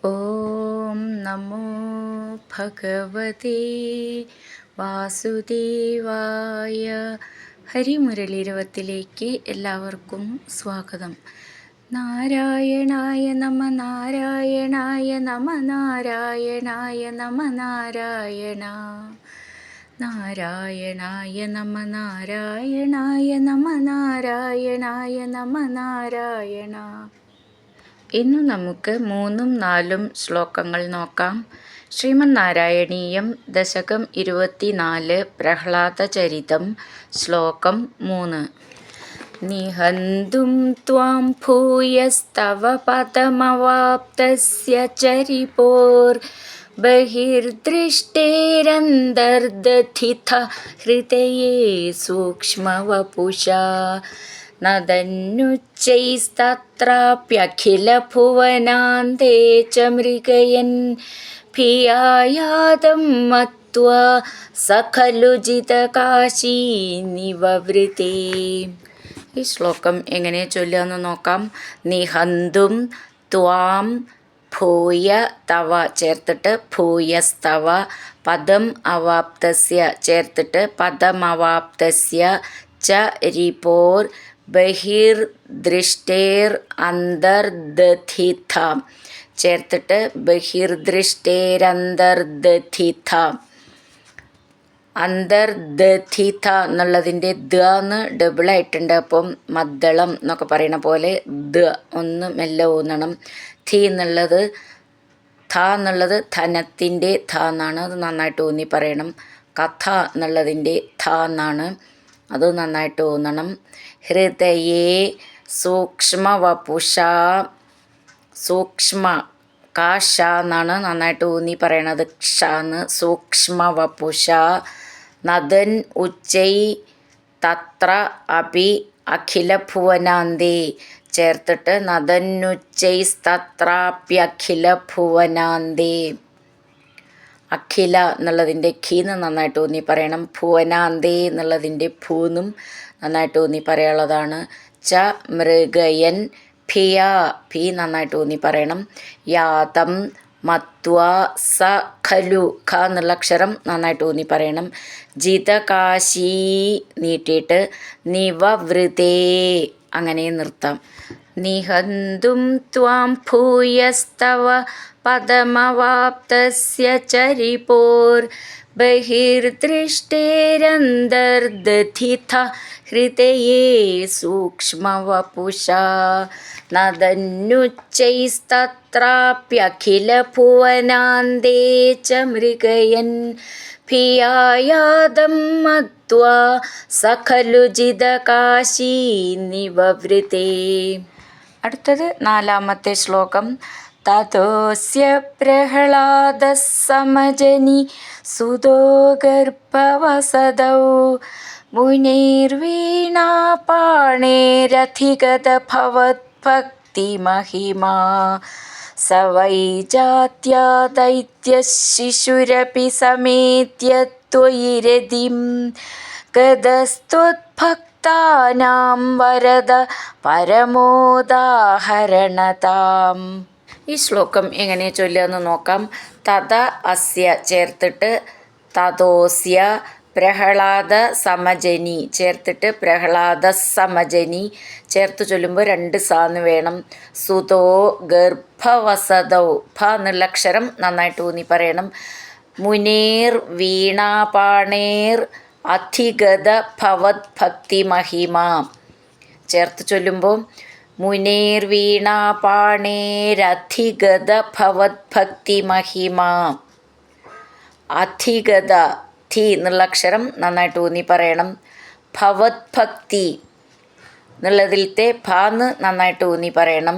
ഓം നമോ ഭഗവതേ വാസുദേവായ. ഹരിമുരളീരവത്തിലേക്ക് എല്ലാവർക്കും സ്വാഗതം. നാരായണായ നമ നാരായണായ നമ നാരായണായ നമ നാരായണ നാരായണായ നമ നാരായണായ നമ നാരായണായ നമ നാരായണ. ഇന്നു നമുക്ക് 3ഉം 4ഉം ശ്ലോകങ്ങൾ നോക്കാം. ശ്രീമന്നാരായണീയം ദശകം 24 പ്രഹ്ലാദചരിതം ശ്ലോകം 3. നിഹന്തും ത്വാം ഭൂയസ്തവ പദമവാപ്തസ്യ ചരിപോർ ബഹിർദൃഷ്ടേരന്തർദധിത ഹൃദയേ സൂക്ഷ്മവപുഷാ നദന്നുച്ചൈസ്തത്രാപ്യഖിലഭുവനാന്തേ ച മൃഗയൻ ഭിയായാദം മത്വാ സഖലു ജിതകാശീ നിവവൃതേ. ഈ ശ്ലോകം എങ്ങനെ ചൊല്ലുകയെന്ന് നോക്കാം. നിഹന്തും ത്വാം ഭൂയ തവ ചേർത്തിട്ട് ഭൂയസ്തവ, പദം അവാപ്തസ്യ ചേർത്തിട്ട് പദമവാപ്തസ്യ ച രിപോർ ബഹിർദൃഷ്ടേർ അന്തർദധിത ചേർത്തിട്ട് ബഹിർദൃഷ്ടേരന്തർദധിത. അന്തർദധിത എന്നുള്ളതിൻ്റെ ദ എന്ന് ഡബിളായിട്ടുണ്ട്. അപ്പം മദ്ദളം എന്നൊക്കെ പറയണ പോലെ ദ ഒന്ന് മെല്ലെ ഊന്നണം. ധി എന്നുള്ളത് ധ എന്നുള്ളത് ധനത്തിൻ്റെ ധ എന്നാണ്. അത് നന്നായിട്ട് ഊന്നി പറയണം. കഥ എന്നുള്ളതിൻ്റെ ധ എന്നാണ്. അത് നന്നായിട്ട് ഊന്നണം. ഹൃദയേ സൂക്ഷ്മവപുഷ, സൂക്ഷ്മ കാഷ എന്നാണ് നന്നായിട്ട് ഊന്നി പറയണത്. ക്ഷാന്ന് സൂക്ഷ്മവപുഷ. നദൻ ഉച്ചൈ തത്ര അപി അഖിലഭുവനാന്തേ ചേർത്തിട്ട് നദന്നുച്ചൈസ്തത്രാപ്യഖിലഭുവനാന്തേ. അഖില എന്നുള്ളതിൻ്റെ ഖീന്ന് നന്നായിട്ട് ഊന്നി പറയണം. ഭുവനാന്തേ എന്നുള്ളതിൻ്റെ ഭൂന്നും നന്നായിട്ട് ഊന്നി പറയാനുള്ളതാണ്. ച മൃഗയൻ ഭിയ, ഭി നന്നായിട്ട് ഊന്നി പറയണം. യാതം മത്വാ സ ഖലു, ഖ എന്നുള്ള അക്ഷരം നന്നായിട്ട് ഊന്നി പറയണം. ജിതകാശീ നീട്ടിയിട്ട് നിവവൃതേ അങ്ങനെ നിർത്താം. നിഹന്തും ത്വാം ഭൂയസ്തവ പദമവാപ്തസ്യ ചരിപോർ ബഹിർദൃഷ്ടേരന്തർദധിത ഹൃദയേ സൂക്ഷ്മവപുഷാ നദന്നുച്ചൈസ്തത്രാപ്യഖിലഭുവനാന്തേ ച മൃഗയൻ ഭിയായാദം മത്വാ സഖലു ജിതകാശീ നിവവൃതേ. അടുത്തത് 4ാമത്തെ ശ്ലോകം. തതോസ്യ പ്രഹ്ലാദഃ സമജനി സുതോ ഗർഭവസദൗ മുനൈർവീണാപാണേരധിഗത ഭവദ്ഭക്തിമഹിമാ സ വൈ ജാത്യാ ദൈത്യശിശുരപി സമേത്യ ത്വയി രതിം ഗതസ്ത്വദ്ഭക്താനാം വരദ പരമോദാഹരണതാം. ഈ ശ്ലോകം എങ്ങനെ ചൊല്ലുകയെന്ന് നോക്കാം. തത അസ്യ ചേർത്തിട്ട് തതോസ്യ, പ്രഹ്ലാദ സമജനി ചേർത്തിട്ട് പ്രഹ്ലാദ സമജനി ചേർത്ത് ചൊല്ലുമ്പോൾ 2 സാന്ന് വേണം. സുതോ ഗർഭവസദൗ, ഭ എന്നുള്ള അക്ഷരം നന്നായിട്ട് ഊന്നി പറയണം. മുനേർ വീണാപാണേർ അധിഗത ഭവദ്ഭക്തിമഹിമ ചേർത്ത് ചൊല്ലുമ്പോൾ മുനേർ വീണാപാണേരധിഗത ഭവദ്ഭക്തിമഹിമ. അധിഗത, ധി എന്നുള്ള അക്ഷരം നന്നായിട്ട് ഊന്നി പറയണം. ഭവദ്ഭക്തി എന്നുള്ളതിലത്തെ ഭാന്ന് നന്നായിട്ട് ഊന്നി പറയണം.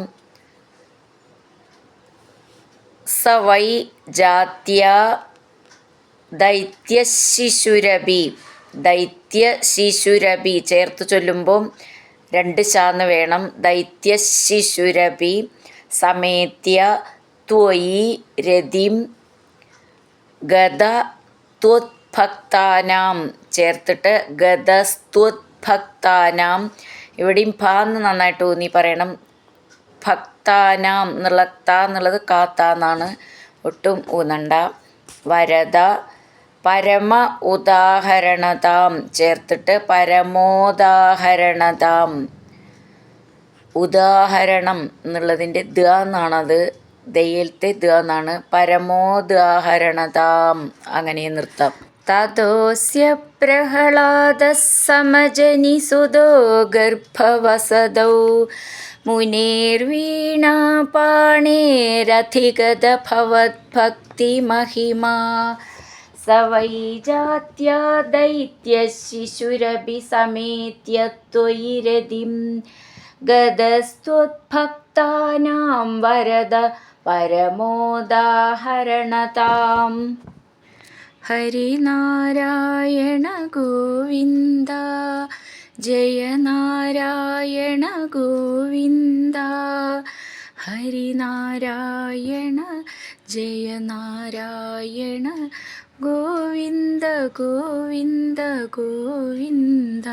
സ വൈ ജാത്യ ദൈത്യശിശുരപി, ദൈത്യശിശുരപി ചേർത്ത് ചൊല്ലുമ്പോൾ 2 ശാന്ന് വേണം. ദൈത്യശിശുരപി സമേത്യ ത്വയി രതിം ഗത ത്വദ്ഭക്താനാം ചേർത്തിട്ട് ഗതസ്ത്വദ്ഭക്താനാം. ഇവിടെയും ഭാന്ന് നന്നായിട്ട് ഊന്നി പറയണം. ഭ ഭക്താനാം എന്നുള്ള ത എന്നുള്ളത് കാത്താന്നാണ്, ഒട്ടും ഊന്നണ്ട. വരദ പരമ ഉദാഹരണതാം ചേർത്തിട്ട് പരമോദാഹരണതാം. ഉദാഹരണം എന്നുള്ളതിൻ്റെ ദ എന്നാണത്, ദയിലത്തെ ദ എന്നാണ്. പരമോദാഹരണതാം അങ്ങനെ നൃത്തം. തതോസ്യ പ്രഹ്ലാദഃ സമജനിസുതോ ഗർഭവസദൗ മുനേർവീണാപാണേരധിഗതഭവദ്ഭക്തിമഹിമാ स वै जात्या दैत्यशिशुरभि समेत्य त्वयि रतिं गतस्त्वद्भक्तानां वरद परमोदाहरणताम्. हरिनारायण गोविन्द जय नारायण गोविन्द. हरिनारायण जय नारायण गोविन्द गोविन्द गोविन्द.